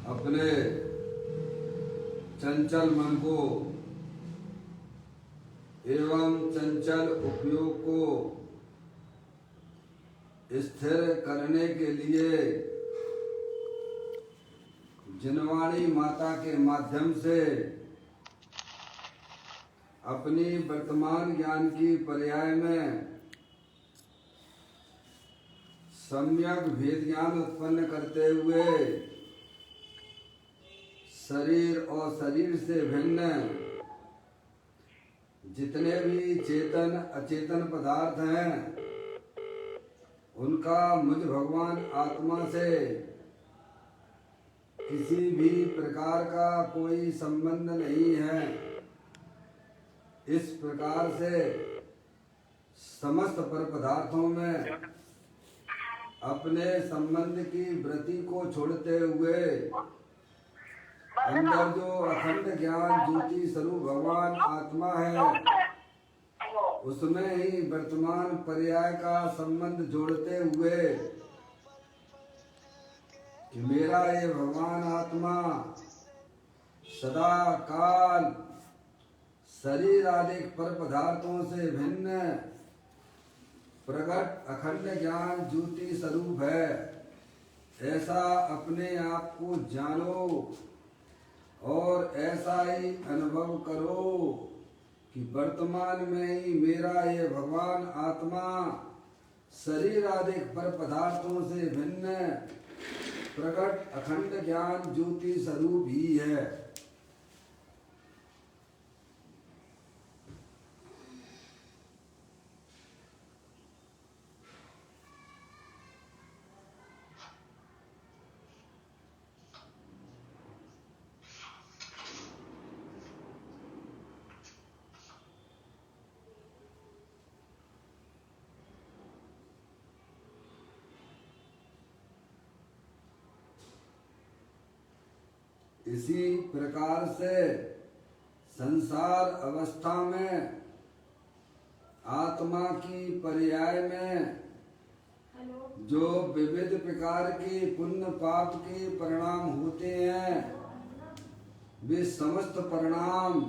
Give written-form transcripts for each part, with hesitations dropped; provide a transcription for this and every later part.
अपने चंचल मन को एवं चंचल उपयोग को स्थिर करने के लिए जिनवाणी माता के माध्यम से अपनी वर्तमान ज्ञान की पर्याय में सम्यक भेद ज्ञान उत्पन्न करते हुए शरीर और शरीर से भिन्न जितने भी चेतन अचेतन पदार्थ हैं उनका मुझ भगवान आत्मा से किसी भी प्रकार का कोई संबंध नहीं है। इस प्रकार से समस्त पर पदार्थों में अपने संबंध की वृत्ति को छोड़ते हुए अंदर जो अखंड ज्ञान ज्योति स्वरूप भगवान आत्मा है उसमें ही वर्तमान पर्याय का संबंध जोड़ते हुए कि मेरा ये भगवान आत्मा सदा काल शरीर आदि पर पदार्थों से भिन्न प्रकट अखंड ज्ञान ज्योति स्वरूप है, ऐसा अपने आप को जानो और ऐसा ही अनुभव करो कि वर्तमान में ही मेरा ये भगवान आत्मा शरीर आदि पर पदार्थों से भिन्न प्रकट अखंड ज्ञान ज्योति स्वरूप ही है। इसी प्रकार से संसार अवस्था में आत्मा की पर्याय में जो विविध प्रकार के पुण्य पाप के परिणाम होते हैं वे समस्त परिणाम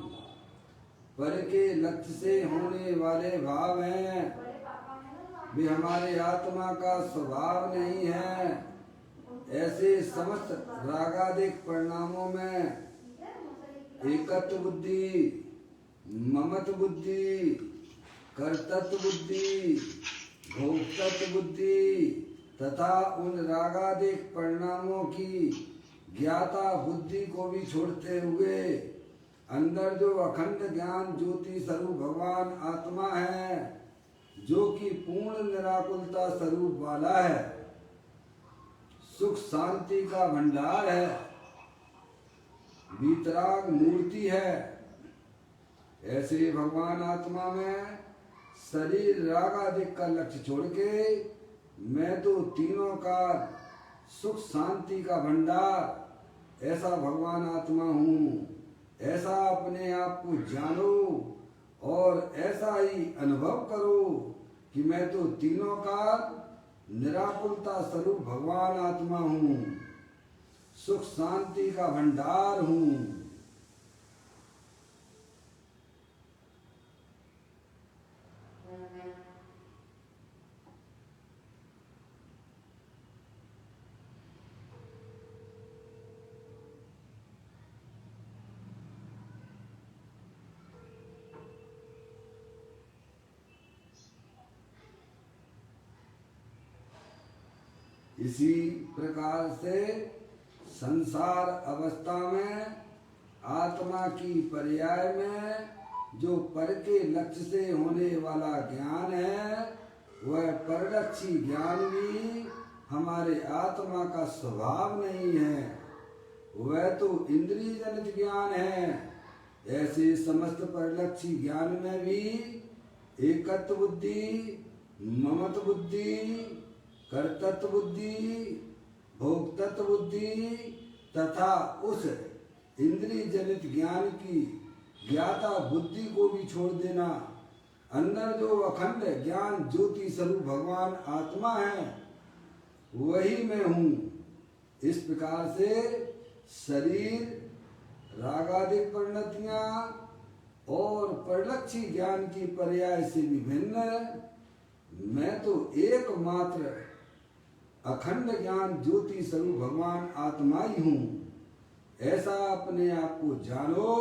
पर के लक्ष्य से होने वाले भाव हैं, वे हमारे आत्मा का स्वभाव नहीं है। ऐसे समस्त रागादिक परिणामों में एकत्व बुद्धि, ममत्व बुद्धि, कर्तृत्व बुद्धि, भोक्तृत्व बुद्धि तथा उन रागादिक परिणामों की ज्ञाता बुद्धि को भी छोड़ते हुए अंदर जो अखंड ज्ञान ज्योति स्वरूप भगवान आत्मा है जो कि पूर्ण निराकुलता स्वरूप वाला है, सुख शांति का भंडार है, वीतराग मूर्ति है, ऐसे भगवान आत्मा में शरीर राग आदि का लक्ष्य छोड़ के मैं तो तीनों का सुख शांति का भंडार ऐसा भगवान आत्मा हूँ, ऐसा अपने आप को जानो और ऐसा ही अनुभव करो कि मैं तो तीनों का निराकुलता स्वरूप भगवान आत्मा हूँ, सुख शांति का भंडार हूँ। इसी प्रकार से संसार अवस्था में आत्मा की पर्याय में जो पर के लक्ष्य से होने वाला ज्ञान है वह परलक्षी ज्ञान भी हमारे आत्मा का स्वभाव नहीं है, वह तो इंद्रिय जनित ज्ञान है। ऐसे समस्त परलक्षी ज्ञान में भी एकत्व बुद्धि, ममत्व बुद्धि, कर्तृत्व बुद्धि, भोक्तृत्व बुद्धि तथा उस इंद्रिय जनित ज्ञान की ज्ञाता बुद्धि को भी छोड़ देना। अंदर जो अखंड ज्ञान ज्योति स्वरूप भगवान आत्मा है वही मैं हूँ। इस प्रकार से शरीर रागादिक परिणतियां और परलक्षी ज्ञान की पर्याय से विभिन्न मैं तो एकमात्र अखंड ज्ञान ज्योति स्वरूप भगवान आत्मा ही हूँ, ऐसा अपने आप को जानो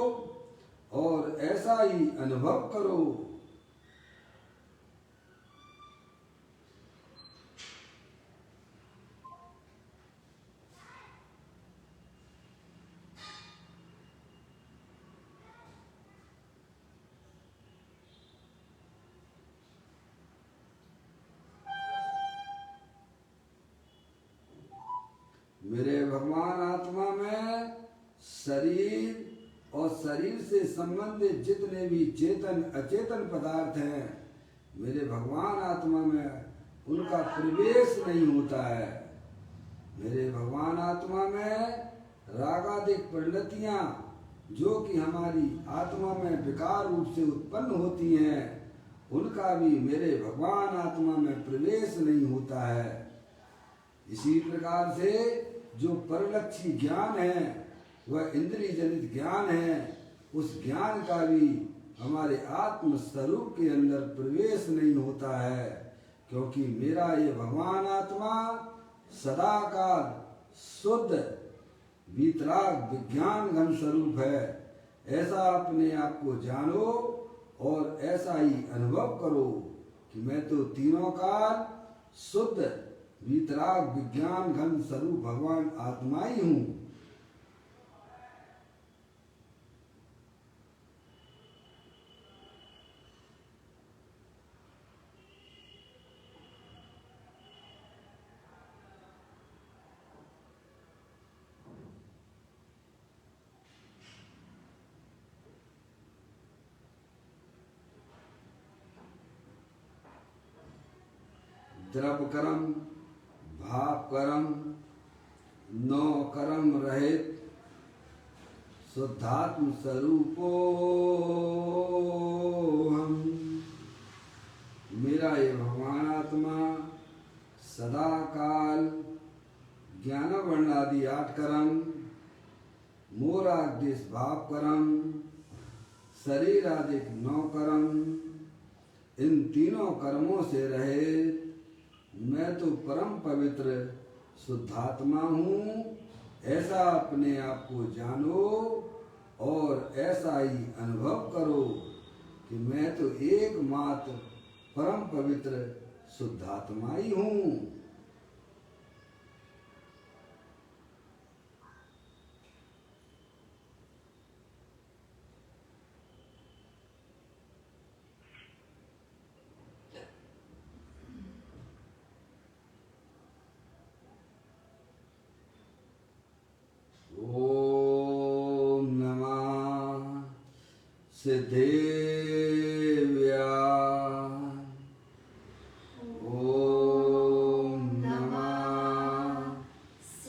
और ऐसा ही अनुभव करो। मेरे भगवान आत्मा में शरीर और शरीर से संबंधित जितने भी चेतन अचेतन पदार्थ हैं, मेरे भगवान आत्मा में उनका प्रवेश नहीं होता है। मेरे भगवान आत्मा में रागादिक परिणतियां जो कि हमारी आत्मा में विकार रूप से उत्पन्न होती हैं, उनका भी मेरे भगवान आत्मा में प्रवेश नहीं होता है। इसी प्रकार से जो परलक्षी ज्ञान है वह इंद्रिय जनित ज्ञान है, उस ज्ञान का भी हमारे आत्म स्वरूप के अंदर प्रवेश नहीं होता है, क्योंकि मेरा ये भगवान आत्मा सदाकाल शुद्ध वीतराग विज्ञान घन स्वरूप है। ऐसा अपने आप को जानो और ऐसा ही अनुभव करो कि मैं तो तीनों काल शुद्ध वीतराग विज्ञान घन स्वरूप भगवान आत्मा ही हूँ। द्रव कर्म भाव कर्म नौ कर्म रहित शुद्धात्म स्वरूपो हम। मेरा ये भगवान आत्मा सदा काल ज्ञान वर्ण आदि 8 कर्म, मोरादेश भाव कर्म, शरीर आदि 9 कर्म, इन तीनों कर्मों से रहे मैं तो परम पवित्र शुद्धात्मा हूँ। ऐसा अपने आप को जानो और ऐसा ही अनुभव करो कि मैं तो एकमात्र परम पवित्र शुद्धात्मा ही हूँ। सिद्धेव्या ओम नमः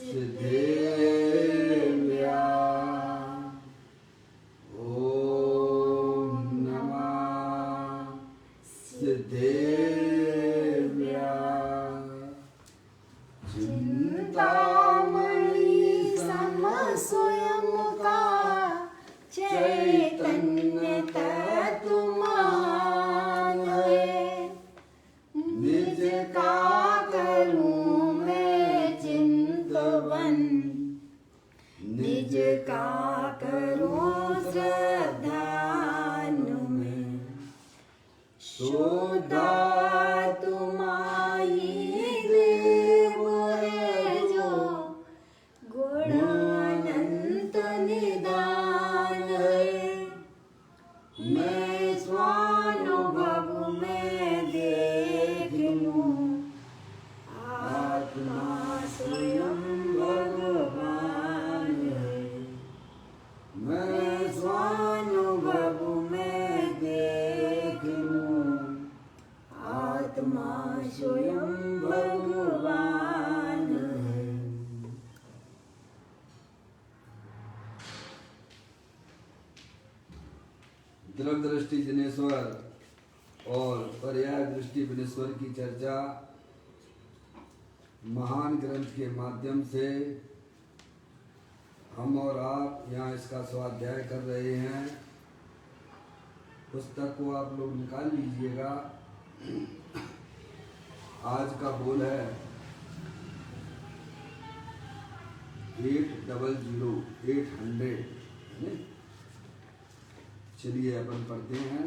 सिद्धेव्या ओम नमः सिद्धेव्या। चिंतामणि सम स्वयं का चैतन्य तत्व महान है। निज का करूं मैं चिंतवन, निज का करूं श्रद्धानु में। शुद्धात्मा ही देव है जो गुण अनंत निदान है। मैं स्वानुभव में देख लूं आत्मा स्वयं भगवान है। मैं स्वानुभव में देख लूं आत्मा स्वयं भगवान है। द्रव दृष्टि जनेश्वर और पर्याय दृष्टि विनेश्वर की चर्चा महान ग्रंथ के माध्यम से हम और आप यहाँ इसका स्वाध्याय कर रहे हैं। पुस्तक को आप लोग निकाल लीजिएगा। आज का बोल है 800। चलिए अपन पढ़ते हैं।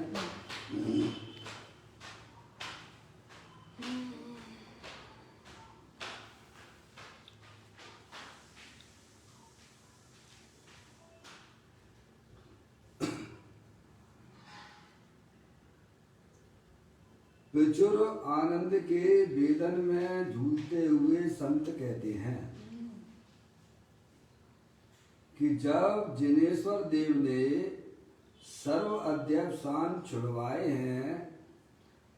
विचुर आनंद के वेदन में झूलते हुए संत कहते हैं कि जब जिनेश्वर देव ने सर्व अध्यक्ष शान छुड़वाए हैं,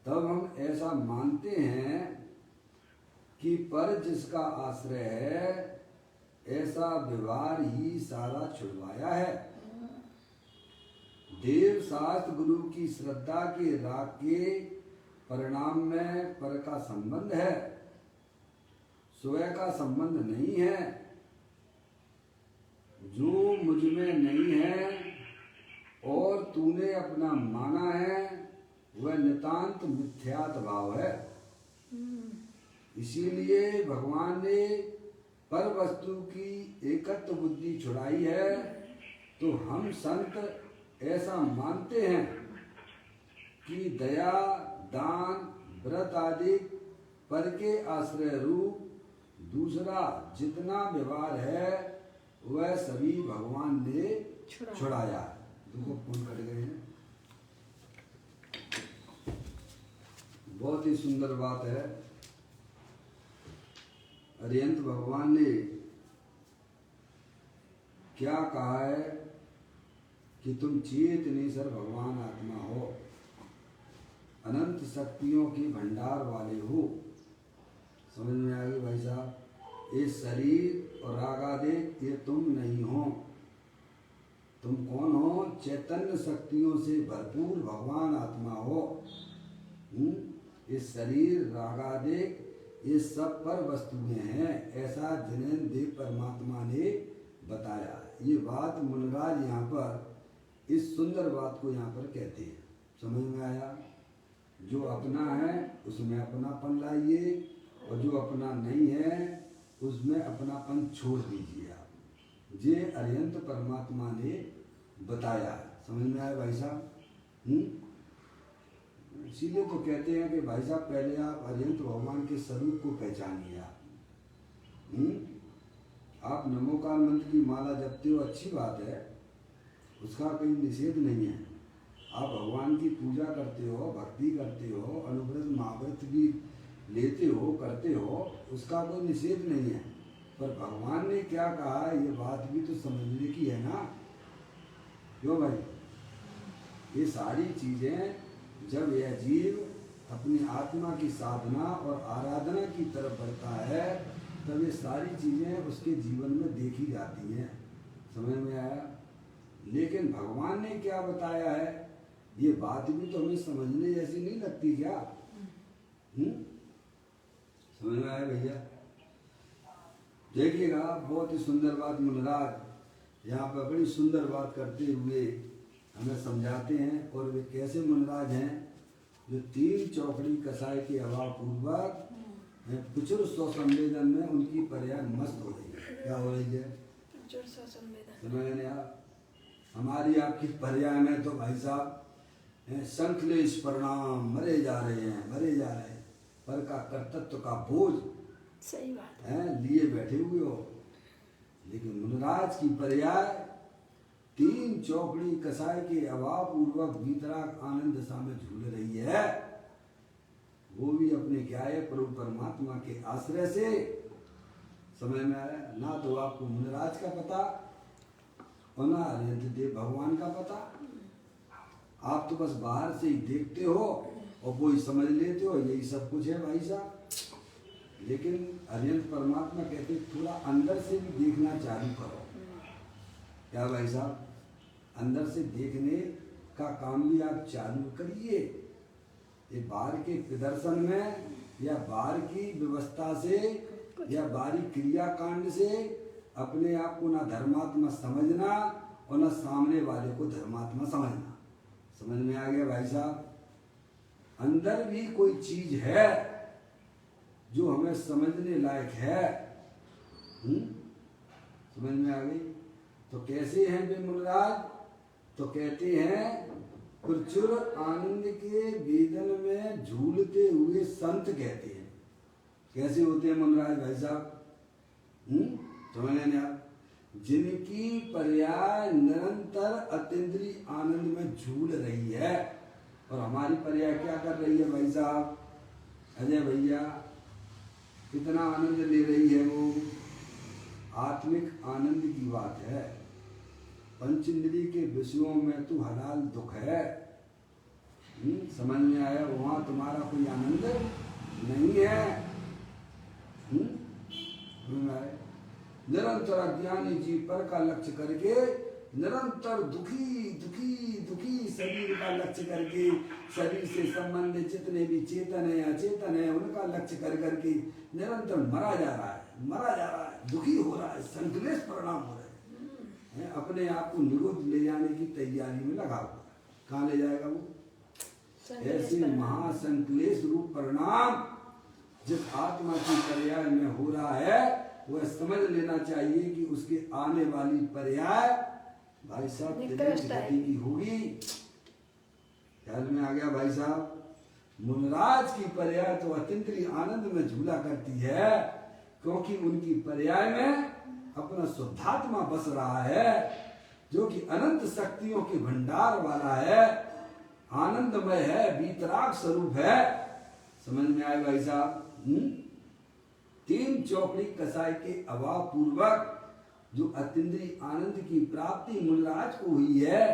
तब हम ऐसा मानते हैं कि पर जिसका आश्रय है, ऐसा व्यवहार ही सारा छुड़वाया है। देव शास्त्र गुरु की श्रद्धा के राग के परिणाम में पर का संबंध है, स्वयं का संबंध नहीं है। जो मुझ में नहीं है और तूने अपना माना है, वह नितांत मिथ्यात भाव है। इसीलिए भगवान ने पर वस्तु की एकत्व बुद्धि छुड़ाई है। तो हम संत ऐसा मानते हैं कि दया, दान, व्रत आदि पर के आश्रय रूप दूसरा जितना व्यवहार है, वह सभी भगवान ने छुड़ाया। देखो फोन कट गए हैं। बहुत ही सुंदर बात है। अरिहंत भगवान ने क्या कहा है कि तुम चेतनेश्वर भगवान आत्मा हो, अनंत शक्तियों के भंडार वाले हो। समझ में आ गई भाई साहब? ये शरीर और रागादेश ये तुम नहीं हो। तुम कौन हो? चैतन्य शक्तियों से भरपूर भगवान आत्मा हो। ये शरीर, रागादेश ये सब पर वस्तुएं हैं, ऐसा जिनेन्द्र देव परमात्मा ने बताया। ये बात मुनराज यहाँ पर इस सुंदर बात को यहाँ पर कहते हैं। समझ में आया? जो अपना है उसमें अपनापन लाइए, और जो अपना नहीं है उसमें अपनापन छोड़ दीजिए आप। ये अरिहंत परमात्मा ने बताया। समझ में आया भाई साहब? इसीलिए तो कहते हैं कि भाई साहब पहले आप अरिहंत भगवान के स्वरूप को पहचानिए। आप नमोकार मंत्र की माला जपते हो, अच्छी बात है, उसका कोई निषेध नहीं है। आप भगवान की पूजा करते हो, भक्ति करते हो, अनुव्रत महाव्रत भी लेते हो, करते हो, उसका कोई निषेध नहीं है। पर भगवान ने क्या कहा, ये बात भी तो समझने की है ना। क्यों भाई? ये सारी चीजें जब यह जीव अपनी आत्मा की साधना और आराधना की तरफ बढ़ता है, तब ये सारी चीजें उसके जीवन में देखी जाती हैं। समझ में आया? लेकिन भगवान ने क्या बताया है, ये बात भी तो हमें समझने जैसी नहीं लगती क्या? समझ में आया भैया? देखिएगा, बहुत ही सुंदर बात मुनराज यहाँ पर बड़ी सुंदर बात करते हुए हमें समझाते हैं। और वे कैसे मुनराज हैं? जो 3 चौकड़ी कसाई के अभाव पूर्वक प्रचुर स्वसंवेदन में उनकी पर्याय मस्त हो रही है। क्या हो रही है? समझ में आया? हमारी आपकी पर्याय में तो भाई साहब संकलेश परिणाम मरे जा रहे हैं, मरे जा रहे हैं। पर का कर्तृत्व का बोझ सही बात है लिए बैठे हुए हो। लेकिन मुनराज की पर्याय 3 चौकड़ी कसाई के अभाव पूर्वक वीतराग आनंद दशा में झूल रही है। वो भी अपने क्या है, प्रभु परमात्मा के आश्रय से। समझ में आया ना? तो आपको मुनराज का पता और ना अरिहंत देव भगवान का पता। आप तो बस बाहर से ही देखते हो और वो ही समझ लेते हो, यही सब कुछ है भाई साहब। लेकिन अरिहंत परमात्मा कहते थोड़ा अंदर से भी देखना चालू करो। क्या भाई साहब? अंदर से देखने का काम भी आप चालू करिए। ये बाहर के प्रदर्शन में या बाहर की व्यवस्था से या बाहरी क्रियाकांड से अपने आप को ना धर्मात्मा समझना और ना सामने वाले को धर्मात्मा समझना। समझ में आ गया भाई साहब? अंदर भी कोई चीज है जो हमें समझने लायक है। समझ में आ गई? तो कैसे हैं वे मुनराज? तो कहते हैं प्रचुर आनंद के वेदन में झूलते हुए संत कहते हैं। कैसे होते हैं मुनराज भाई साहब? समझ लें आप? जिनकी पर्याय निरंतर अतीन्द्रिय आनंद में झूल रही है। और हमारी पर्याय क्या कर रही है भाई साहब? अजय भैया कितना आनंद ले रही है वो? आत्मिक आनंद की बात है। पंचेंद्रिय के विषयों में तो हलाल दुख है। समझ में आया? वहां तुम्हारा कोई आनंद नहीं है। निरंतर अज्ञानी जीव पर का लक्ष्य करके, निरंतर दुखी दुखी दुखी शरीर का लक्ष्य करके, शरीर से संबंधित जितने भी चेतन है अचेतन है उनका लक्ष्य कर करके निरंतर मरा जा रहा है, दुखी हो रहा है, संकलेश परिणाम हो रहे हैं। अपने आप को निरोध ले जाने की तैयारी में लगा हुआ है। कहाँ ले जाएगा वो? ऐसे महासंकलेश रूप परिणाम जिस आत्मा की पर्याय में हो रहा है वह समझ लेना चाहिए कि उसके आने वाली पर्याय भाई साहब गति की होगी। ख्याल में आ गया भाई साहब? मुनराज की पर्याय तो अतीन्द्रिय आनंद में झूला करती है, क्योंकि उनकी पर्याय में अपना शुद्धात्मा बस रहा है जो कि अनंत शक्तियों के भंडार वाला है, आनंदमय है, वीतराग स्वरूप है। समझ में आए भाई साहब? तीन चौकड़ी कसाई के अभाव पूर्वक जो अतीन्द्रिय आनंद की प्राप्ति मुनराज को हुई है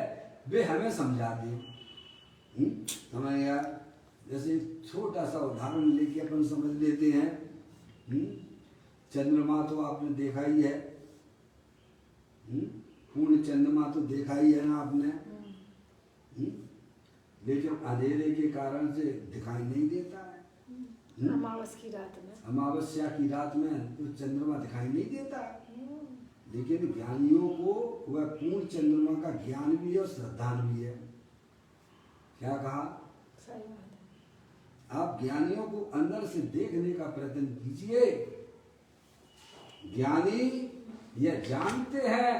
वे हमें समझा दे। समझ गया? जैसे छोटा सा उदाहरण लेके अपन समझ लेते हैं। चंद्रमा तो आपने देखा ही है, पूर्ण चंद्रमा तो देखा ही है ना आपने। लेकिन अंधेरे के कारण से दिखाई नहीं देता है। अमावस्या की रात में तो चंद्रमा दिखाई नहीं देता। लेकिन ज्ञानियों को वह पूर्ण चंद्रमा का ज्ञान भी है और श्रद्धा भी है। क्या कहा? सही बात है। आप ज्ञानियों को अंदर से देखने का प्रयत्न कीजिए। ज्ञानी यह जानते हैं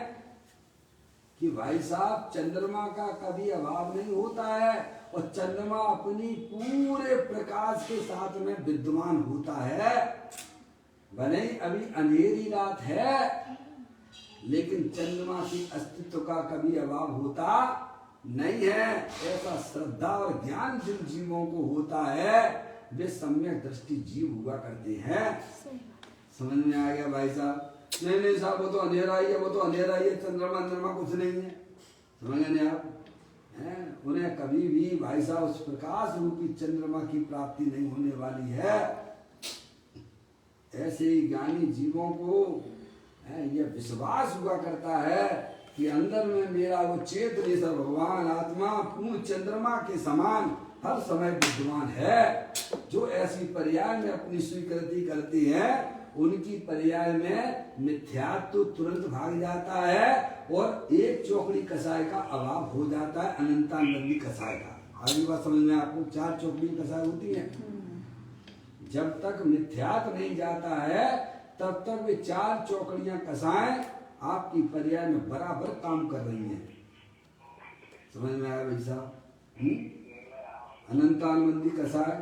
कि भाई साहब चंद्रमा का कभी अभाव नहीं होता है और चंद्रमा अपनी पूरे प्रकाश के साथ में विद्यमान होता है। भले ही अभी अंधेरी रात है लेकिन चंद्रमा के अस्तित्व का कभी अभाव होता नहीं है। ऐसा श्रद्धा और ज्ञान जिन जीवों को होता है वे सम्यक दृष्टि जीव हुआ करते हैं। समझ में आ गया भाई साहब? नहीं साहब वो तो अंधेरा ही है, वो तो अंधेरा ही है, चंद्रमा कुछ नहीं है। समझ गए आप? उन्हें कभी भी भाई साहब उस प्रकाश रूपी चंद्रमा की प्राप्ति नहीं होने वाली है। ऐसे ही ज्ञानी जीवों को यह विश्वास हुआ करता है कि अंदर में मेरा वो चेतनेश्वर भगवान आत्मा पूर्ण चंद्रमा के समान हर समय विद्यमान है। जो ऐसी पर्याय में अपनी स्वीकृति करती है उनकी पर्याय में मिथ्यात्व तो तुरंत भाग जाता है और एक चौकड़ी कसाय का अभाव हो जाता है, अनंतानंदी कसाय का। आगे बात समझ में आपको? 4 चौकड़ी कसाय होती है। जब तक मिथ्यात्व नहीं जाता है तब तक वे 4 चौकड़ियां कसाएं आपकी पर्याय में बराबर काम कर रही हैं। समझ में आया भाई साहब? अनंतानुबंधी कसाय,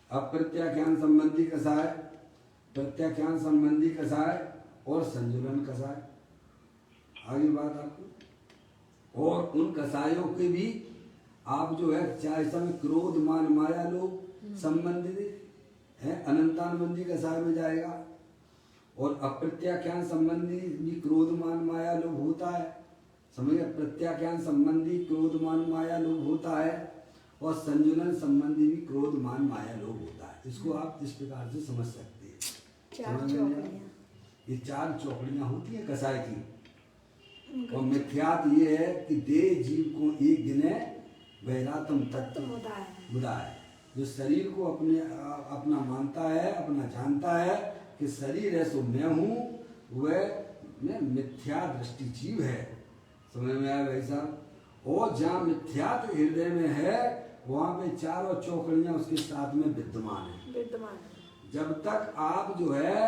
अप्रत्याख्यान संबंधी कसाय, प्रत्याख्यान संबंधी कसाय और संजुलन कसाय। आगे बात आपको। और उन कसायों के भी आप जो है चाहे समय क्रोध मान माया लोभ संबंधित है, अनंतानुबंधी कसाय में जाएगा। और अप्रत्याख्यान संबंधी भी क्रोध मान माया लोभ होता है। समझिए? प्रत्याख्यान संबंधी क्रोध मान माया लोभ होता है और संजुलन संबंधी भी क्रोध मान माया लोभ होता है। इसको आप इस प्रकार से समझ सकते हैं। 4 चौकड़ियां। ये 4 चौकड़ियां होती है कसाय की। और मिथ्यात ये है कि देह जीव को एक गिने वैरातम तत्व बुधा है। जो शरीर को अपना मानता है, अपना जानता है कि शरीर है सो मैं हूँ, वह में मिथ्या दृष्टि जीव है। समझ में आया भाई साहब? और जहाँ मिथ्यात्व हृदय में है वहां पे चारों चौकड़ियां उसके साथ में विद्यमान है। जब तक आप जो है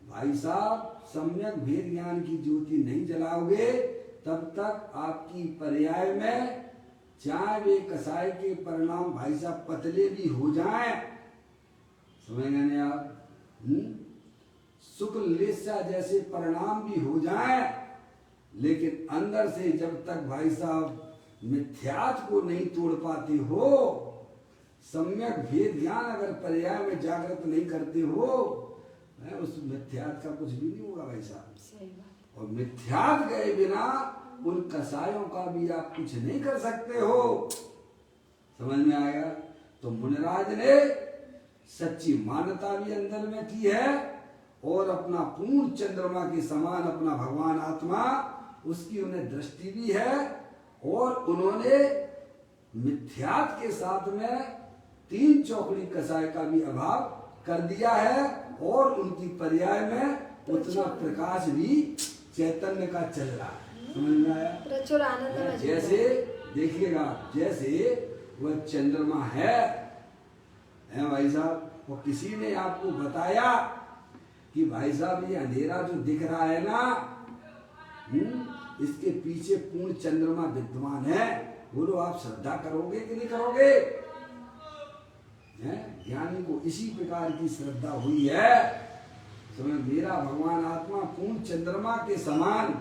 भाई साहब सम्यक भेद ज्ञान की ज्योति नहीं जलाओगे तब तक आपकी पर्याय में चाहे वे कसाई के परिणाम भाई साहब पतले भी हो जाएं, समझ गए नहीं आप? शुक्ल लेस्या जैसे परिणाम भी हो जाएं, लेकिन अंदर से जब तक भाई साहब मिथ्यात्व को नहीं तोड़ पाते हो, सम्यक भेद ज्ञान अगर पर्याय में जागृत नहीं करते हो, उस मिथ्यात्व का कुछ भी नहीं होगा भाई साहब। और मिथ्यात्व गए बिना उन कसायों का भी आप कुछ नहीं कर सकते हो। समझ में आया? तो मुनिराज ने सच्ची मान्यता भी अंदर में की है और अपना पूर्ण चंद्रमा के समान अपना भगवान आत्मा उसकी उन्हें दृष्टि भी है और उन्होंने मिथ्यात्व के साथ में तीन चौकड़ी कसाय का भी अभाव कर दिया है और उनकी पर्याय में उतना प्रकाश भी चैतन्य का चल रहा है। समझ में आया? प्रचुर आनंद में जैसे देखिएगा, जैसे वह चंद्रमा है भाई साहब, वो किसी ने आपको बताया कि भाई साहब ये अंधेरा जो दिख रहा है ना, इसके पीछे पूर्ण चंद्रमा विद्यमान है, बोलो आप श्रद्धा करोगे कि नहीं करोगे? ज्ञानी को इसी प्रकार की श्रद्धा हुई है। समय मेरा भगवान आत्मा पूर्ण चंद्रमा के समान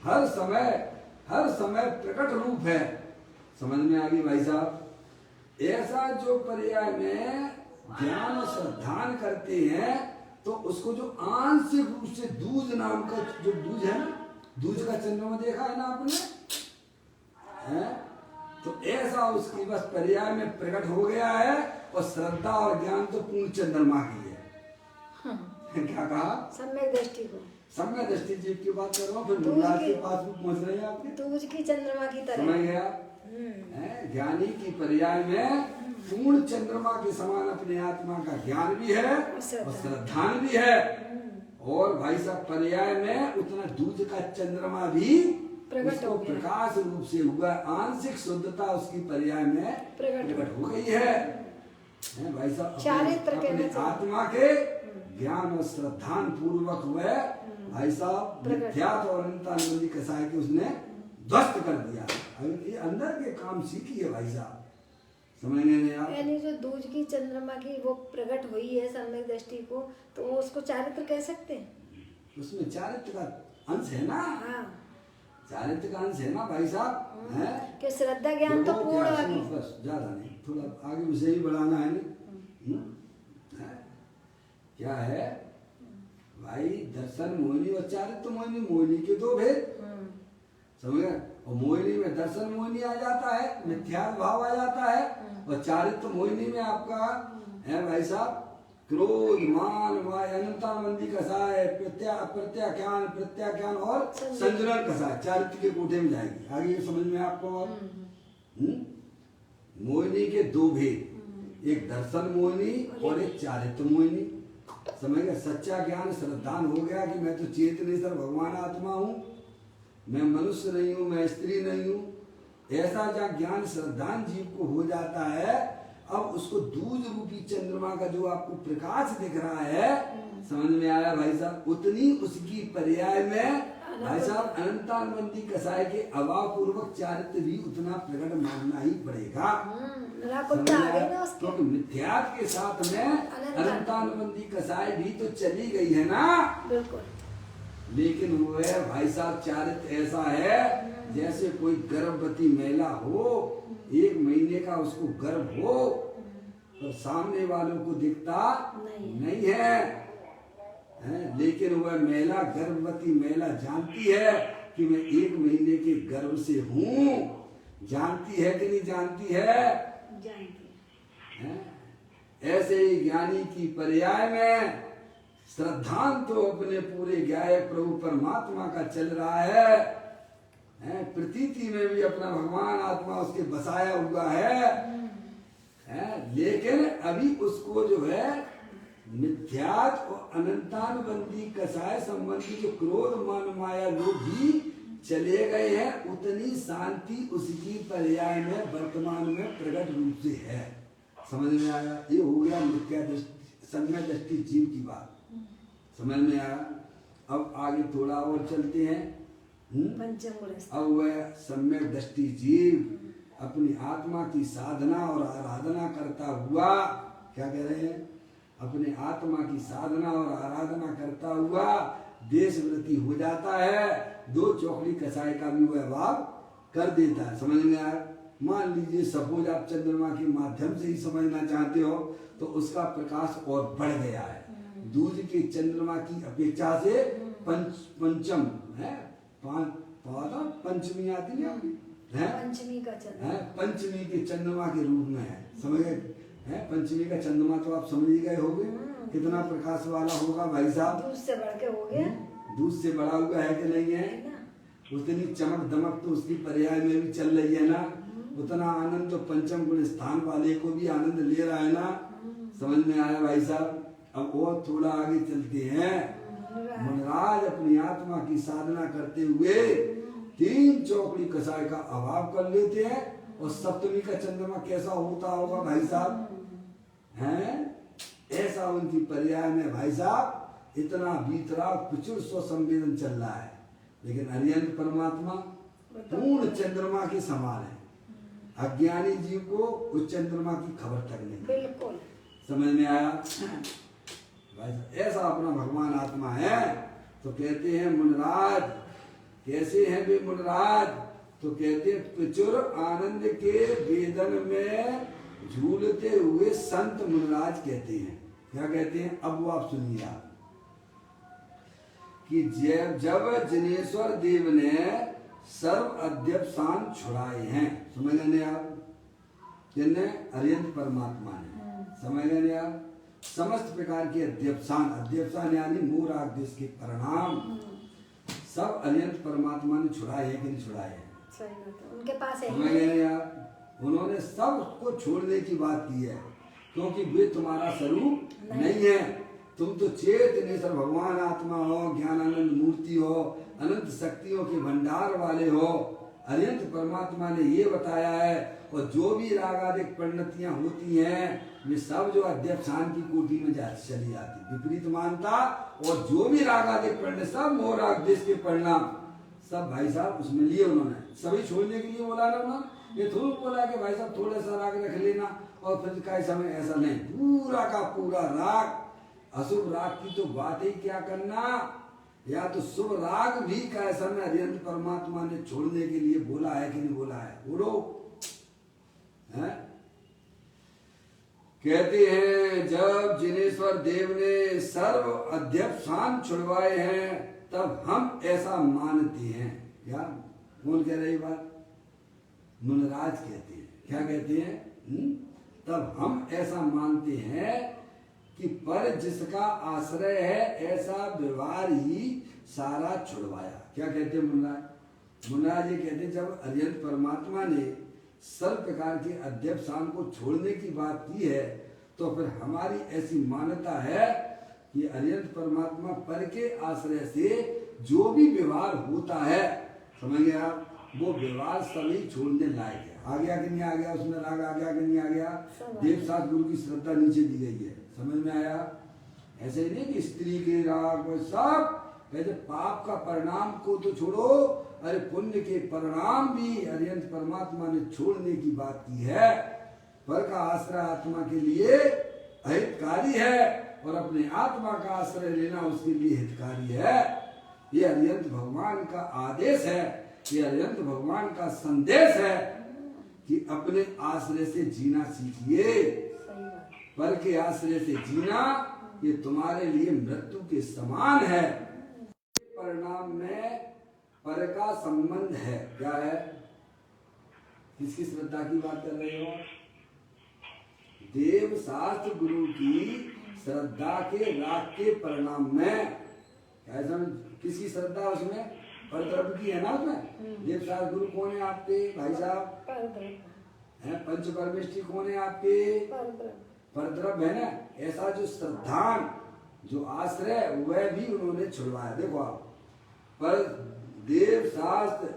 हर समय प्रकट रूप है। समझ में आ गई भाई साहब? ऐसा जो पर्याय में ज्ञान और श्रद्धान करते हैं तो उसको जो आंशिक रूप से दूज नाम का जो दूज है ना, दूज का चंद्रमा देखा है ना आपने? तो ऐसा उसकी बस पर्याय में प्रकट हो गया है और श्रद्धा और ज्ञान तो पूर्ण चंद्रमा की है। क्या कहा? सम्यक दृष्टि को, सम्यक दृष्टि जीव की बात कर रहा हूँ। फिर मुनिराज के पास भी पहुंच रहे हैं आपके, दूज की चंद्रमा की तरह। समझ गया? ज्ञानी की पर्याय में पूर्ण चंद्रमा के समान अपने आत्मा का ज्ञान भी है और श्रद्धान भी है और भाई साहब पर्याय में उतना दूज का चंद्रमा भी उसको प्रकाश रूप से हुआ, आंशिक शुद्धता उसकी पर्याय में प्रकट हो गई है भाई साहब। अपने आत्मा के ज्ञान और श्रद्धान पूर्वक हुए भाई साहब मिथ्यात्व और अनंतानुबंधी कसाय के उसने ध्वस्त कर दिया। अभी ये अंदर के काम सीखी है भाई साहब, समझने नहीं आप? यानी जो दूज की चंद्रमा की वो प्रकट हुई है सम्यक दृष्टि को, तो वो उसको चारित्र कह सकते हैं? उसमें चारित्र का अंश है ना। हाँ। चारित्र का अंश है ना भाई साहब, है कि श्रद्धा ज्ञान तो पूर्ण बस ज्यादा नहीं, थोड़ा आगे विषय ही बढ़ाना है नहीं। क्या है भाई? दर्शन मोहिनी और चारित्र मोहिनी, मोहिनी के दो भेद, समझ गए? और मोहिनी में दर्शन मोहिनी आ जाता है, मिथ्यात्व भाव आ जाता है और चारित्र मोहिनी में आपका है भाई साहब क्रोध मान वाय अनंतानंदी कसाय प्रत्याख्यान और संजलन कसाय चारित्र के कोठे में जाएगी। आगे ये समझ में आपको? मोहिनी के दो भेद, एक दर्शन मोहिनी और एक चारित्र मोहिनी, समझ गए? सच्चा ज्ञान श्रद्धान हो गया कि मैं तो चेतनेश्वर भगवान आत्मा हूँ, मैं मनुष्य नहीं हूँ, मैं स्त्री नहीं हूँ। ऐसा जहाँ ज्ञान श्रद्धान जीव को हो जाता है, अब उसको दूज रूपी चंद्रमा का जो आपको प्रकाश दिख रहा है, समझ में आया भाई साहब? उतनी उसकी पर्याय में भाई साहब अनंतानुबंधी कसाय के अभाव पूर्वक चारित्र भी उतना प्रकट मानना ही पड़ेगा। क्योंकि मिथ्यात्व के साथ में अनंतानुबंधी कसाय भी तो चली गई है ना। लेकिन वो है भाई साहब चारित्र ऐसा है जैसे कोई गर्भवती महिला हो, 1 महीने का उसको गर्भ हो, तो सामने वालों को दिखता नहीं है, लेकिन वह महिला गर्भवती महिला जानती है कि मैं 1 महीने के गर्भ से हूँ। जानती है कि नहीं जानती है? जानती है। ऐसे ही ज्ञानी की पर्याय में श्रद्धान तो अपने पूरे ज्ञाय प्रभु परमात्मा का चल रहा है, प्रतीति में भी अपना भगवान आत्मा उसके बसाया हुआ है, लेकिन अभी उसको जो है मिथ्यात्व और अनंतानुबंधी कसाय संबंधी जो क्रोध मान माया लोग भी चले गए हैं, उतनी शांति उसकी पर्याय में वर्तमान में प्रकट रूप से है। समझ में आया? ये हो गया मिथ्या दृष्टि सम्यक दृष्टि जीव की बात। समझ में आया? अब आगे थोड़ा और चलते हैं। अब वह सम्यक दृष्टि जीव अपनी आत्मा की साधना और आराधना करता हुआ, क्या कह रहे हैं, अपने आत्मा की साधना और आराधना करता हुआ देशव्रती हो जाता है, दो चौकड़ी कसाय का भी वह भाव कर देता है। समझ में आया? मान लीजिए सपोज आप चंद्रमा के माध्यम से ही समझना चाहते हो तो उसका प्रकाश और बढ़ गया है, दूज के चंद्रमा की अपेक्षा से पंचम है, पंचमी आती है, पंचमी का चंद्रमा है, पंचमी के चंद्रमा के रूप में है। समझ गए? है पंचमी का चंद्रमा तो आप समझ ही गए होंगे कितना प्रकाश वाला होगा भाई साहब। दूध से बढ़ के हो गया, दूध से बड़ा हुआ है कि नहीं है? उतनी चमक दमक तो उसकी पर्याय में भी चल रही है ना, उतना आनंद तो पंचम गुण स्थान वाले को भी आनंद ले रहा है ना। समझ में आया भाई साहब? अब और थोड़ा आगे चलते हैं। मनराज अपनी आत्मा की साधना करते हुए तीन चौकड़ी कसाय का अभाव कर लेते हैं। और सप्तमी का चंद्रमा कैसा होता होगा भाई साहब? हैं? ऐसा उनकी पर्याय में भाई साहब इतना भीतरा प्रचुर स्वसंवेदन चल रहा है, लेकिन अरिहंत परमात्मा पूर्ण चंद्रमा के समान है। अज्ञानी जीव को उस चंद्रमा की खबर तक नहीं। बिल्कुल समझ में आया? ऐसा अपना भगवान आत्मा है। तो कहते हैं मुनराज, कैसे हैं वे मुनराज? तो कहते हैं प्रचुर आनंद के वेदन में झूलते हुए संत मुनराज कहते हैं। क्या कहते हैं? अब वो आप सुनिए आप कि जब जिनेश्वर देव ने सर्व अध्यवसान छुड़ाए हैं, समझ गए आप? जिनने अरिहंत परमात्मा ने, समझ गए आप? समस्त प्रकार के अध्यवसान, अध्यवसान यानी मोह राग द्वेष के परिणाम सब अरिहंत परमात्मा ने छुड़ाए हैं कि नहीं छुड़ाए हैं? सही बात है, उनके पास है। समझ गए आप? उन्होंने सबको छोड़ने की बात की है, क्योंकि वे तुम्हारा स्वरूप नहीं है। तुम तो चेतनेश्वर भगवान आत्मा हो, ज्ञानानंद मूर्ति हो, अनंत शक्तियों के भंडार वाले हो। अरिहंत परमात्मा ने ये बताया है। और जो भी रागादिक परिणतियां होती हैं वे सब जो अध्यवसान की कोटि में चली जाती, विपरीत मानता। और जो भी रागादिक परिणति सब मोह राग द्वेष के परिणाम सब भाई साहब उसमें लिए उन्होंने, सभी छोड़ने के लिए बोला ना उन्होंने। ये थोड़ा बोला कि भाई साहब थोड़ा सा राग रख लेना और फिर का समय, ऐसा नहीं, पूरा का पूरा राग। अशुभ राग की तो बात ही क्या करना, या तो शुभ राग भी का समय अरिहंत परमात्मा ने छोड़ने के लिए बोला है कि नहीं बोला है? बोलो। है? कहते हैं जब जिनेश्वर देव ने सर्व अध्यवसान छुड़वाए हैं तब हम ऐसा मानते हैं। क्या कौन कह रही बात? मुनराज कहते हैं। क्या कहते हैं? तब हम ऐसा मानते हैं कि पर जिसका आश्रय है ऐसा व्यवहार ही सारा छुड़वाया। क्या कहते हैं मुनराज? मुनराज ये कहते हैं जब अरिहंत परमात्मा ने सर्व प्रकार के अध्यवसान को छोड़ने की बात की है तो फिर हमारी ऐसी मान्यता है कि अरिहंत परमात्मा पर के आश्रय से जो भी व्यवहार होता है, समझ गए आप, वो व्यवहार सभी छोड़ने लायक है। आ गया कि नहीं आ गया? उसमें राग आ गया कि नहीं आ गया? देव साथ गुरु की श्रद्धा नीचे दी गई है। समझ में आया? ऐसे ही नहीं कि स्त्री के राग वो सब, कहते पाप का परिणाम को तो छोड़ो, अरे पुण्य के परिणाम भी अरिहंत परमात्मा ने छोड़ने की बात की है। पर का आश्रय आत्मा के लिए अहितकारी है और अपने आत्मा का आश्रय लेना उसके लिए हितकारी है। ये अरिहंत भगवान का आदेश है, ये अरिहंत भगवान का संदेश है कि अपने आश्रय से जीना सीखिए। पर के आश्रय से जीना ये तुम्हारे लिए मृत्यु के समान है। परिणाम में पर का संबंध है। क्या है? किसकी श्रद्धा की बात कर रहे हो? देव शास्त्र गुरु की श्रद्धा के राग के परिणाम में। ऐसा किसकी श्रद्धा उसमें? परब्रह्म की है ना उसमें। देव शास्त्र गुरु कौन है आपके भाई साहब? हैं? पंच परमेष्ठी कौन है आपके? परद्रव्य है ना, ऐसा जो श्रद्धान जो आश्रय वह भी उन्होंने छुड़वाया। देखो आप, पर देव शास्त्र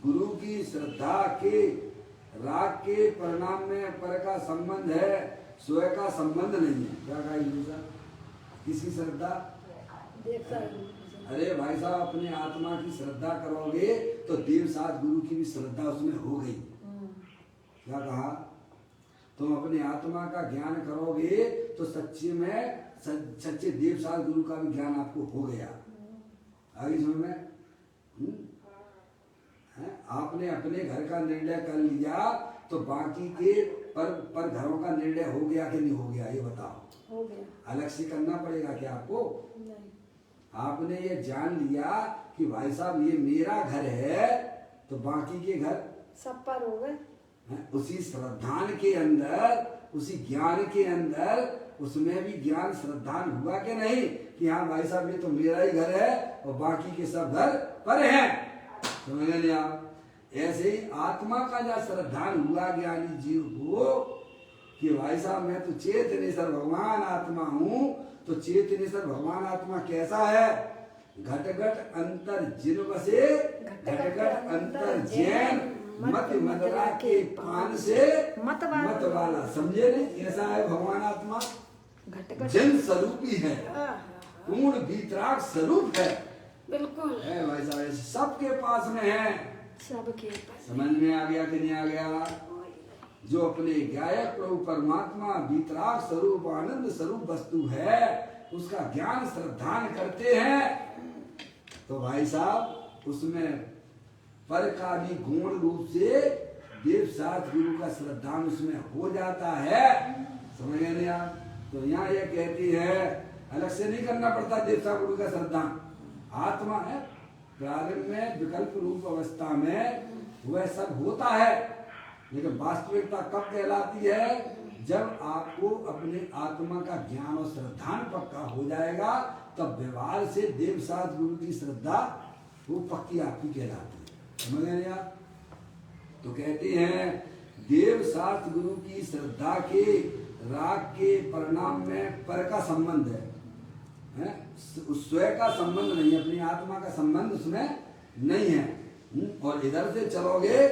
गुरु की श्रद्धा के राग के परिणाम में पर का संबंध है, स्वयं का संबंध नहीं है। क्या कहा दूसरा, किसी श्रद्धा, अरे भाई साहब अपने आत्मा की श्रद्धा करोगे तो देव शास्त्र गुरु की भी श्रद्धा उसमें हो गई। क्या कहा, तुम अपने आत्मा का ज्ञान करोगे तो सच्चे में सच्चे देव शास्त्र गुरु का भी ज्ञान आपको हो गया। आगे समझ में, आपने अपने घर का निर्णय कर लिया तो बाकी के पर घरों का निर्णय हो गया कि नहीं हो गया, ये बताओ। हो गया। अलग से करना पड़ेगा क्या आपको? नहीं। आपने ये जान लिया कि भाई साहब ये मेरा घर है, तो बाकी के घर सब पर हो गए। उसी श्रद्धान के अंदर, उसी ज्ञान के अंदर, उसमें भी ज्ञान श्रद्धान हुआ कि नहीं कि हाँ भाई साहब ये तो मेरा ही घर है और बाकी के सब घर पर हैं। समझ गए आप? ऐसे ही आत्मा का जब श्रद्धान हुआ ज्ञानी जीव को कि भाई साहब मैं तो चेतनेश्वर भगवान आत्मा हूँ, तो चेतनेश्वर भगवान आत्मा कैसा है? घट घट अंतर जिन बसे, घट घट अंतर जैन, मत मदरा के पान से मत वाला। समझे नहीं? ऐसा है भगवान आत्मा, जन स्वरूपी है, पूर्ण वितराग स्वरूप है। बिल्कुल है भाई साहब, सबके पास में है, सबके पास। समझ में आ गया कि नहीं आ गया? जो अपने गायक प्रभु परमात्मा वितराग स्वरूप आनंद स्वरूप वस्तु है, उसका ज्ञान श्रद्धान करते हैं तो भाई साहब उसमें पर का भी गुण रूप से देव शास्त्र गुरु का श्रद्धान उसमें हो जाता है। समझ गए नहीं आप? तो यहाँ ये कहती है अलग से नहीं करना पड़ता देव शास्त्र गुरु का श्रद्धान। आत्मा है प्रारंभ में विकल्प रूप अवस्था में वह सब होता है, लेकिन वास्तविकता कब कहलाती है? जब आपको अपने आत्मा का ज्ञान और श्रद्धान पक्का हो जाएगा, तब व्यवहार से देव शास्त्र गुरु की श्रद्धा वो पक्की आपकी कहलाती है। समझ गए आप? तो कहते हैं देव शास्त्र गुरु की श्रद्धा के राग के परिणाम में पर का संबंध है, स्वयं का संबंध नहीं है, अपनी आत्मा का संबंध उसमें नहीं है। और इधर से चलोगे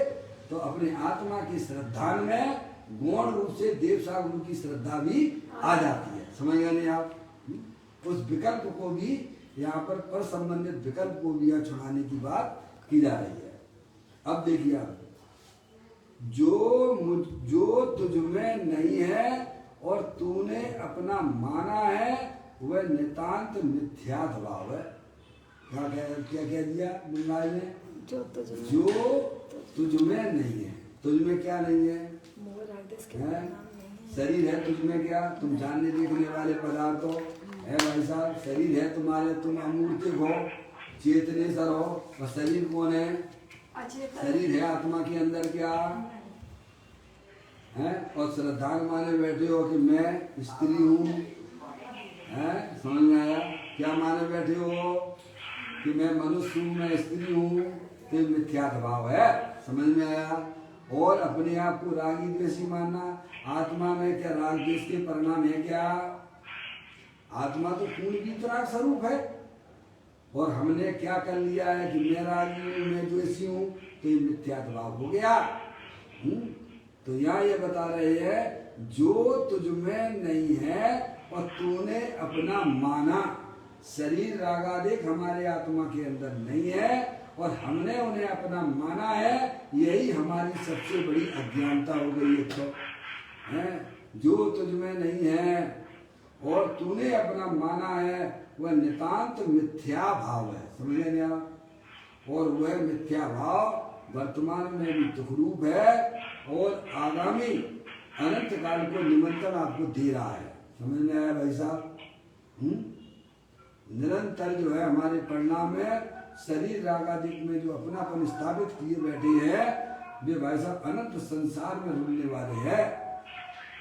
तो अपने आत्मा की श्रद्धा में गौण रूप से देव शास्त्र गुरु की श्रद्धा भी आ जाती है। समझ गए नहीं आप? उस विकल्प को भी यहाँ पर संबंधित विकल्प को भी छुड़ाने की बात की जा रही है। अब देखिए आप, जो तुझ में नहीं है और तूने अपना माना है वह नितांत मिथ्या भाव है। क्या कह दिया मुन्नाई ने? जो तुझ में नहीं है। तुझ में क्या नहीं है? शरीर है तुझ में क्या? तुम जानने देखने वाले पदार्थ हो, है भाई साहब। शरीर है तुम्हारे, तुम अमूर्तिक हो, चेतनेश्वर हो, और शरीर कौन है? शरीर है आत्मा के अंदर क्या है? और श्रद्धान माने बैठे हो कि मैं स्त्री हूँ, है? समझ में आया? क्या माने बैठे हो कि मैं मनुष्य हूँ, मैं स्त्री हूँ, तो मिथ्या भाव है। समझ में आया? और अपने आप को रागी द्वेषी मानना, आत्मा में क्या राग द्वेष के परिणाम है क्या? आत्मा तो पूर्ण वितराग स्वरूप है, और हमने क्या कर लिया है कि मैं रागी हूँ, मैं द्वेषी हूँ, तो ये मिथ्या भाव हो गया। तो यहाँ ये बता रहे हैं जो तुझ में नहीं है और तूने अपना माना। शरीर रागादिक हमारे आत्मा के अंदर नहीं है और हमने उन्हें अपना माना है, यही हमारी सबसे बड़ी अज्ञानता हो गई है। तो है जो तुझ में नहीं है और तूने अपना माना है वह नितांत मिथ्या भाव है। समझ गए आप? और वह मिथ्या भाव वर्तमान में भी दुखरूप है और आगामी अनंत काल को निमंत्रण आपको दे रहा है। समझ में आया भाई साहब? निरंतर जो है हमारे परिणाम में शरीर रागादिक में जो अपनापन स्थापित किए बैठे हैं, वे भाई साहब अनंत संसार में रुलने वाले हैं।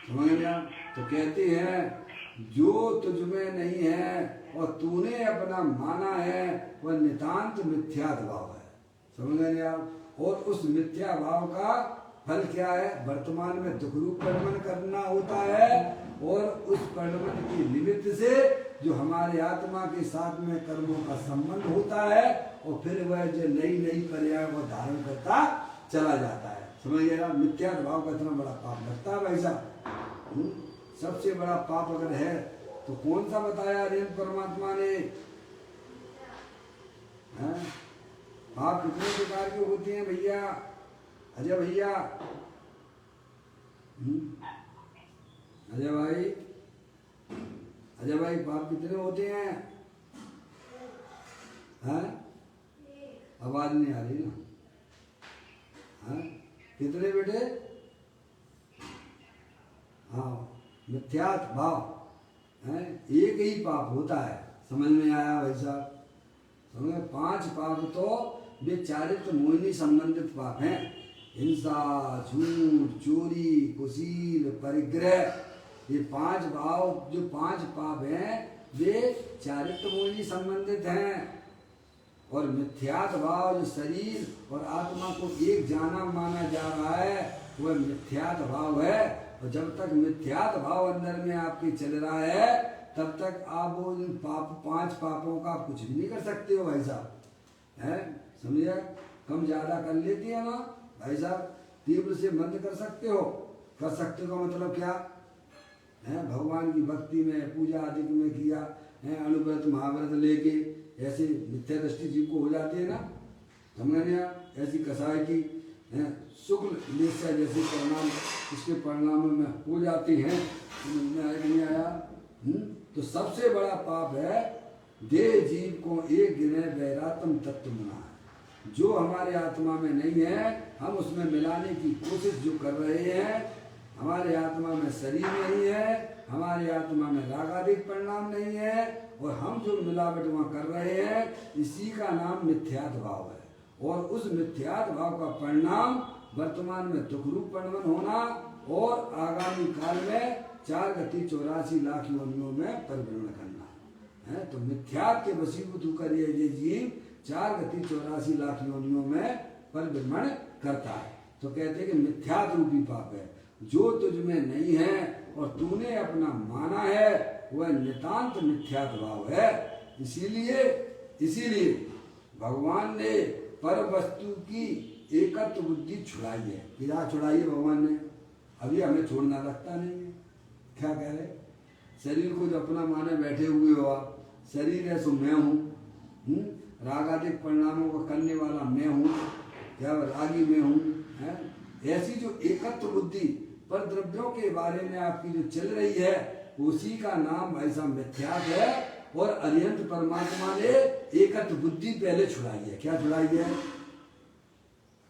समझ में आया? तो कहते हैं जो तुझ में नहीं है और तूने अपना माना है वह नितांत मिथ्या भाव है। समझ गए आप? और उस मिथ्या भाव का फल क्या है? वर्तमान में दुख रूप परिणमन करना होता है, और उस परिणमन के निमित्त से जो हमारे आत्मा के साथ में कर्मों का संबंध होता है, और फिर वह जो नई नई पर्याय वो धारण करता चला जाता है। समझ गया? मिथ्या भाव का इतना बड़ा पाप लगता है भाई साहब। सबसे बड़ा पाप अगर है तो कौन सा बताया अरिहंत परमात्मा ने? पाप कितने प्रकार के होते हैं भैया? अजय भैया, अजय भाई पाप कितने होते हैं? आवाज नहीं आ रही ना? कितने बेटे? हाँ, मिथ्यात्व भाव है, एक ही पाप होता है। समझ में आया भाई साहब? समझ? 5 पाप तो वे चारित्र मोहिनी संबंधित पाप हैं। हिंसा, झूठ, चोरी, कुशील, परिग्रह, ये 5 भाव जो 5 पाप हैं वे चारित्र मोहिनी संबंधित हैं। और मिथ्यात्व भाव जो शरीर और आत्मा को एक जाना माना जा रहा है वह मिथ्यात्व भाव है। और जब तक मिथ्यात्व भाव अंदर में आपके चल रहा है तब तक आप वो पाप 5 पापों का कुछ भी नहीं कर सकते हो भाई साहब। है समझिए? कम ज्यादा कर लेती है ना भाई साहब, तीव्र से मंद कर सकते हो। कर सकते हो का मतलब क्या है? भगवान की भक्ति में, पूजा आदि में किया है, अनुव्रत महाव्रत लेके, ऐसे मिथ्या दृष्टि जीव को हो जाती है ना। समझ गया? ऐसी कसाई की शुक्ल निश्चय जैसे परिणाम इसके परिणामों में हो जाती हैं। समझ में आया कि नहीं आया? तो सबसे बड़ा पाप है देह जीव को एक गिने वैरातम तत्व मना। जो हमारे आत्मा में नहीं है हम उसमें मिलाने की कोशिश जो कर रहे हैं। हमारे आत्मा में शरीर नहीं है, हमारे आत्मा में रागादिक परिणाम नहीं है, और हम जो मिलावट वहाँ कर रहे हैं इसी का नाम मिथ्यात्व भाव है। और उस मिथ्यात्व भाव का परिणाम वर्तमान में दुख रूप परिणमन होना, और आगामी काल में 4 गति 84 लाख योनियों में परिभ्रमण करना है। तो मिथ्यात्व के वशीभूत होकर ये जीव 4 गति 84 लाख योनियों में परिभ्रमण करता है। तो कहते हैं कि मिथ्यात्व रूपी पाप है। जो तुझ में नहीं है और तूने अपना माना है वह नितांत मिथ्यात्व भाव है। इसीलिए भगवान ने पर वस्तु की एकत्व बुद्धि छुड़ाई है। क्या छुड़ाई है भगवान ने? अभी हमें छोड़ना लगता नहीं है। क्या कह रहे? शरीर को जो अपना माने बैठे हुए हो आप, शरीर है सो मैं हूँ, रागादिक परिणामों को करने वाला मैं हूँ, क्या रागी मैं हूँ। ऐसी जो एकत्व बुद्धि पर द्रव्यों के बारे में आपकी जो चल रही है उसी का नाम भाई साहब मिथ्यात्व है। और अरिहंत परमात्मा ने एकत्व बुद्धि पहले छुड़ाई है। क्या छुड़ाई है?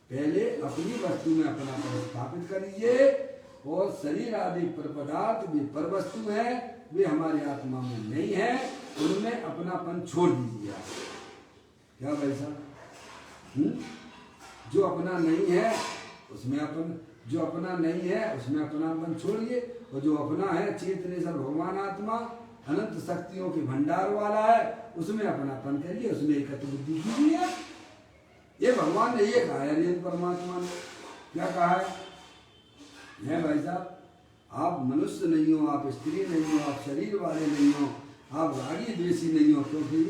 पहले अपनी वस्तु में अपनापन स्थापित करिए, और शरीर आदि पर पदार्थ भी पर वस्तु है, वे हमारे आत्मा में नहीं है, उनमें अपनापन छोड़ दीजिए। क्या भाई साहब? जो अपना नहीं है उसमें जो अपना नहीं है उसमें अपनापन छोड़िए, और जो अपना है चेतनेश्वर भगवान आत्मा अनंत शक्तियों के भंडार वाला है उसमें अपनापन करिए, उसमें एकत्व बुद्धि कीजिए। ये भगवान ने ये कहा है, परमात्मा ने क्या कहा है भाई साहब? आप मनुष्य नहीं हो, आप स्त्री नहीं हो, आप शरीर वाले नहीं हो, आप रागी द्वेषी नहीं हो, क्योंकि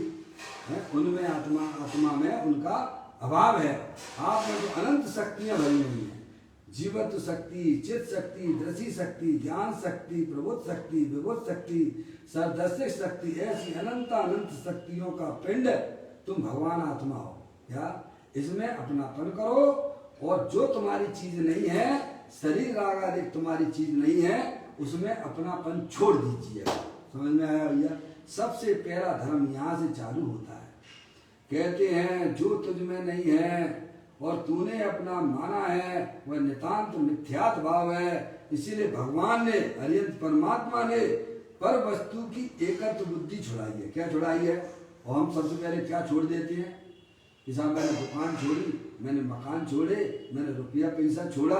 उनमें आत्मा में उनका अभाव है। आप में तो अनंत शक्तियां भरी हुई हैं, जीवत्व शक्ति, चित शक्ति, दृष्टि शक्ति, ज्ञान शक्ति, प्रबोध शक्ति, विबोध शक्ति, सरदर्शक शक्ति, ऐसी अनंत शक्तियों का पिंड तुम भगवान आत्मा हो। क्या इसमें अपनापन करो, और जो तुम्हारी चीज नहीं है, शरीर रागादिक तुम्हारी चीज नहीं है, उसमें अपनापन छोड़ दीजिए। समझ में आया भैया? सबसे पहला धर्म यहाँ से चालू होता है। कहते हैं जो तुझ में नहीं है और तूने अपना माना है वह नितांत मिथ्यात्व भाव है। इसीलिए भगवान ने, अरिहंत परमात्मा ने पर वस्तु की एकत्व बुद्धि छुड़ाई है। क्या छुड़ाई है? और हम सबसे पहले क्या छोड़ देते हैं कि साहब मैंने दुकान छोड़ी, मैंने मकान छोड़े, मैंने रुपया पैसा छोड़ा।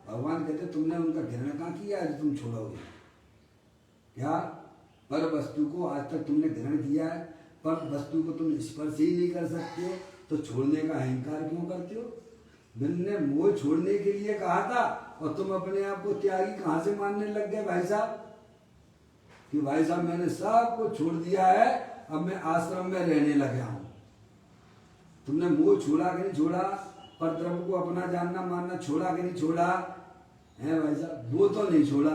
भगवान कहते तुमने उनका ग्रहण कहाँ किया है जो तुम छोड़ोगे? क्या पर वस्तु को आज तक तुमने ग्रहण किया है? पर वस्तु को तुम स्पर्श ही नहीं कर सकते हो तो छोड़ने का अहंकार क्यों करते हो? बिन ने मोह छोड़ने के लिए कहा था और तुम अपने आप को त्यागी कहां से मानने लग गए भाई साहब कि भाई साहब मैंने सब कुछ छोड़ दिया है, अब मैं आश्रम में रहने लगा हूं। तुमने मोह छोड़ा कि नहीं छोड़ा? पर द्रव्य को अपना जानना मानना छोड़ा कि नहीं छोड़ा है भाई साहब? वो तो नहीं छोड़ा।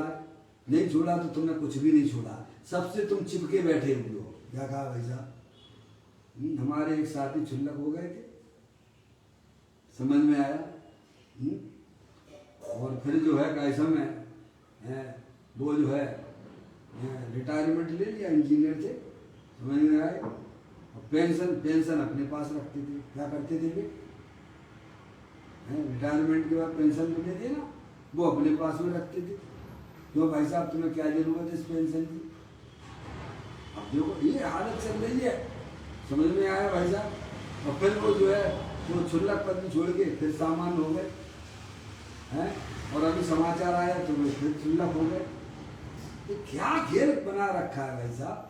नहीं छोड़ा तो तुमने कुछ भी नहीं छोड़ा, सबसे तुम चिपके बैठे हुए हो। क्या कहा भाई साहब? हमारे एक साथी क्षुल्लक हो गए थे, समझ में आया। और फिर जो है कैसा में वो जो है रिटायरमेंट ले लिया, इंजीनियर थे, समझ में आए। और पेंशन अपने पास रखते थे। क्या करते थे वे? रिटायरमेंट के बाद पेंशन तो लेते ना, वो अपने पास में रखते थे। क्यों भाई साहब तुम्हें क्या जरूरत है इस पेंशन की? अब देखो ये हालत चल रही है, समझ में आया भाई साहब। और फिर वो जो है वो क्षुल्लक पद छोड़ के फिर सामान्य हो गए हैं, और अभी समाचार आया तो वे फिर क्षुल्लक हो गए। तो क्या खेल बना रखा है भाई साहब?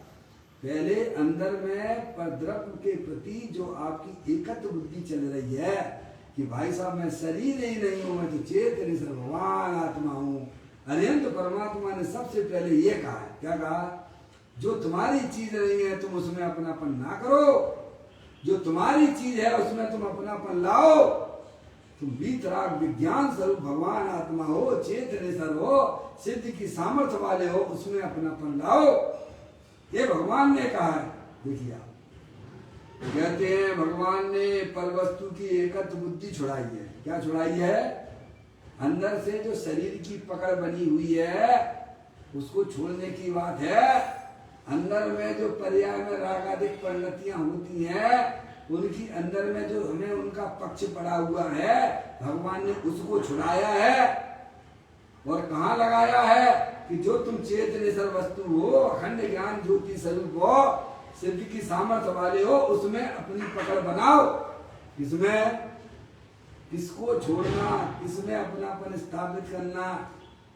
पहले अंदर में परद्रव्य के प्रति जो आपकी एकत्र बुद्धि चल रही है कि भाई साहब मैं शरीर ही नहीं हूं, मैं तो चेतन भगवान आत्मा हूं। अनंत परमात्मा ने सबसे पहले ये कहा है, क्या कहा? जो तुम्हारी चीज नहीं है तुम उसमें अपनापन ना करो, जो तुम्हारी चीज है उसमें तुम अपनापन लाओ। तुम वीतराग विज्ञान स्वरूप भगवान आत्मा हो, चेतनेश्वर हो, सिद्धि की सामर्थ्य वाले हो, उसमें अपनापन लाओ। ये भगवान ने कहा है। देखिए आप कहते हैं भगवान ने पर वस्तु की एकत्र बुद्धि छुड़ाई है। क्या छुड़ाई है? अंदर से जो शरीर की पकड़ बनी हुई है उसको छोड़ने की बात है। अंदर में जो पर्याय में रागादिक परिणतियां होती हैं उनकी अंदर में जो हमें उनका पक्ष पड़ा हुआ है, भगवान ने उसको छुड़ाया है। और कहाँ लगाया है कि जो तुम चेतनेश्वर वस्तु हो, अखंड ज्ञान ज्योति स्वरूप हो, सिद्धि की सामर्थ्य वाले हो, उसमें अपनी पकड़ बनाओ। किसमें? किसको छोड़ना, किसमें अपनापन स्थापित करना,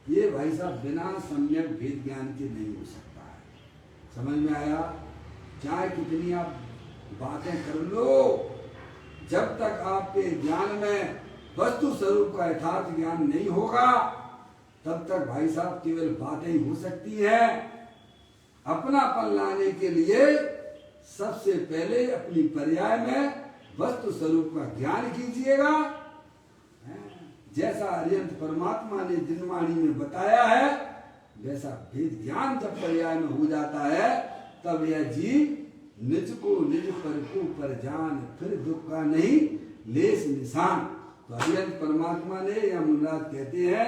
ये भाई साहब बिना सम्यक भेद ज्ञान के नहीं हो सकता है। समझ में आया? चाहे कितनी आप बातें कर लो, जब तक आपके ज्ञान में वस्तु स्वरूप का यथार्थ ज्ञान नहीं होगा तब तक भाई साहब केवल बातें ही हो सकती हैं। अपनापन लाने के लिए सबसे पहले अपनी पर्याय में वस्तु स्वरूप का ज्ञान कीजिएगा। जैसा अरिहंत परमात्मा ने जिनवाणी में बताया है वैसा भेद ज्ञान जब पर्याय में हो जाता है तब यह जीव निज को निज पर को पर जान, फिर दुख का नहीं लेस निशान। तो अरिहंत परमात्मा ने या मुनिराज कहते हैं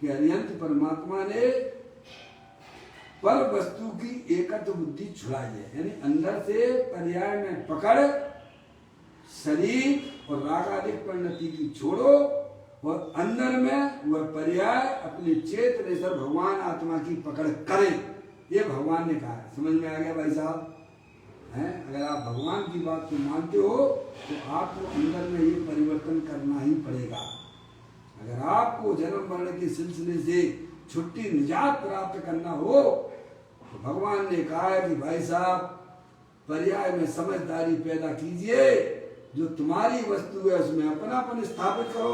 कि अरिहंत परमात्मा ने पर वस्तु की एकत्र बुद्धि छुड़ाई है, यानी अंदर से पर्याय में पकड़ शरीर और रागादिक परिणति की छोड़ो और अंदर में वह पर्याय अपने चेतनेश्वर भगवान आत्मा की पकड़ करे। ये भगवान ने कहा है। समझ में आ गया भाई साहब? हैं? अगर आप भगवान की बात को मानते हो तो आपको अंदर में ये परिवर्तन करना ही पड़ेगा। अगर आपको जन्म मरण के सिलसिले से छुट्टी निजात प्राप्त करना हो तो भगवान ने कहा है कि भाई साहब पर्याय में समझदारी पैदा कीजिए, जो तुम्हारी वस्तु है उसमें अपनापन स्थापित करो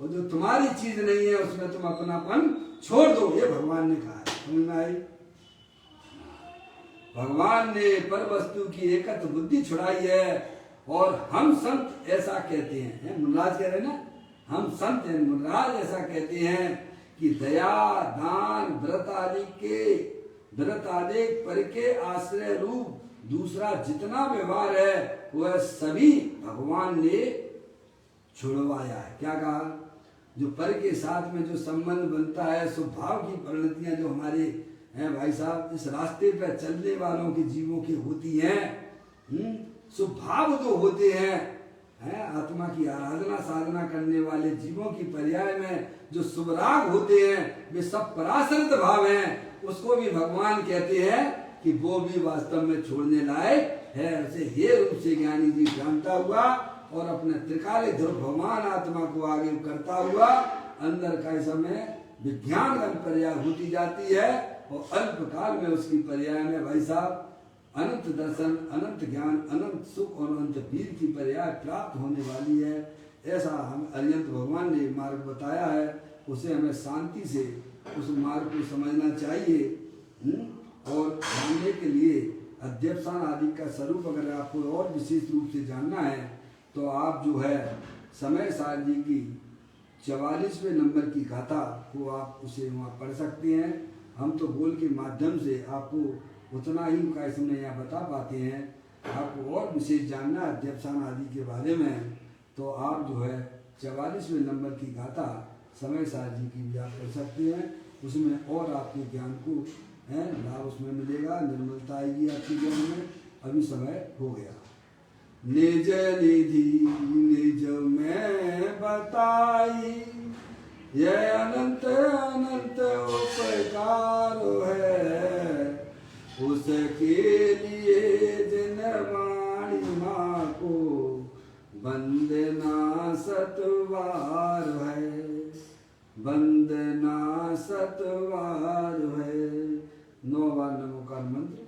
और जो तुम्हारी चीज नहीं है उसमें तुम अपनापन छोड़ दो। ये भगवान ने कहा है। समझ में आई? भगवान ने पर वस्तु की एकत्र बुद्धि छुड़ाई है और हम संत ऐसा कहते हैं। मुनिराज कह रहे हैं ना, हम संत हैं, मुनिराज ऐसा कहते हैं कि दया दान व्रत आदि पर के आश्रय रूप दूसरा जितना व्यवहार है वह सभी भगवान ने छुड़वाया है। क्या कहा? जो पर के साथ में जो संबंध बनता है, स्वभाव की परिणतियां जो हमारे हैं भाई साहब इस रास्ते पर चलने वालों के जीवों की होती हैं, स्वभाव जो होते हैं आत्मा की आराधना साधना करने वाले जीवों की पर्याय में जो शुभराग होते हैं वे सब पराश्रित भाव हैं। उसको भी भगवान कहते हैं कि वो भी वास्तव में छोड़ने लायक है। ऐसे हे रूप से ज्ञानी जी जानता हुआ और अपने त्रिकालिक ध्रुव भगवान आत्मा को आगे करता हुआ अंदर का समय विज्ञान पर्याय होती जाती है और अल्प काल में उसकी पर्याय में भाई साहब अनंत दर्शन, अनंत ज्ञान, अनंत सुख और अनंत वीर की पर्याय प्राप्त होने वाली है। ऐसा हम अरिहंत भगवान ने मार्ग बताया है, उसे हमें शांति से उस मार्ग को समझना चाहिए। और जानने के लिए अध्यक्षान आदि का स्वरूप अगर आपको और विशेष रूप से जानना है तो आप जो है समय सार जी की 44वें नंबर की गाथा को आप उसे वहाँ पढ़ सकते हैं। हम तो बोल के माध्यम से आपको उतना ही कैसे में यहाँ बता पाते हैं। आपको और विशेष जानना है अध्यक्षान आदि के बारे में तो आप जो है 44वें नंबर की गाथा समय सार जी की भी आप पढ़ सकते हैं। उसमें और आपके ज्ञान को लाभ उसमें मिलेगा, निर्मलता आएगी आपके ज्ञान में। अभी समय हो गया। निज निधि निज में बताई, यह अनंत अनंत उपकार है, उसके लिए जिन वाणी माँ को वंदना सतवार है, वंदना सतवार है। 9 बार नमोकार मंत्र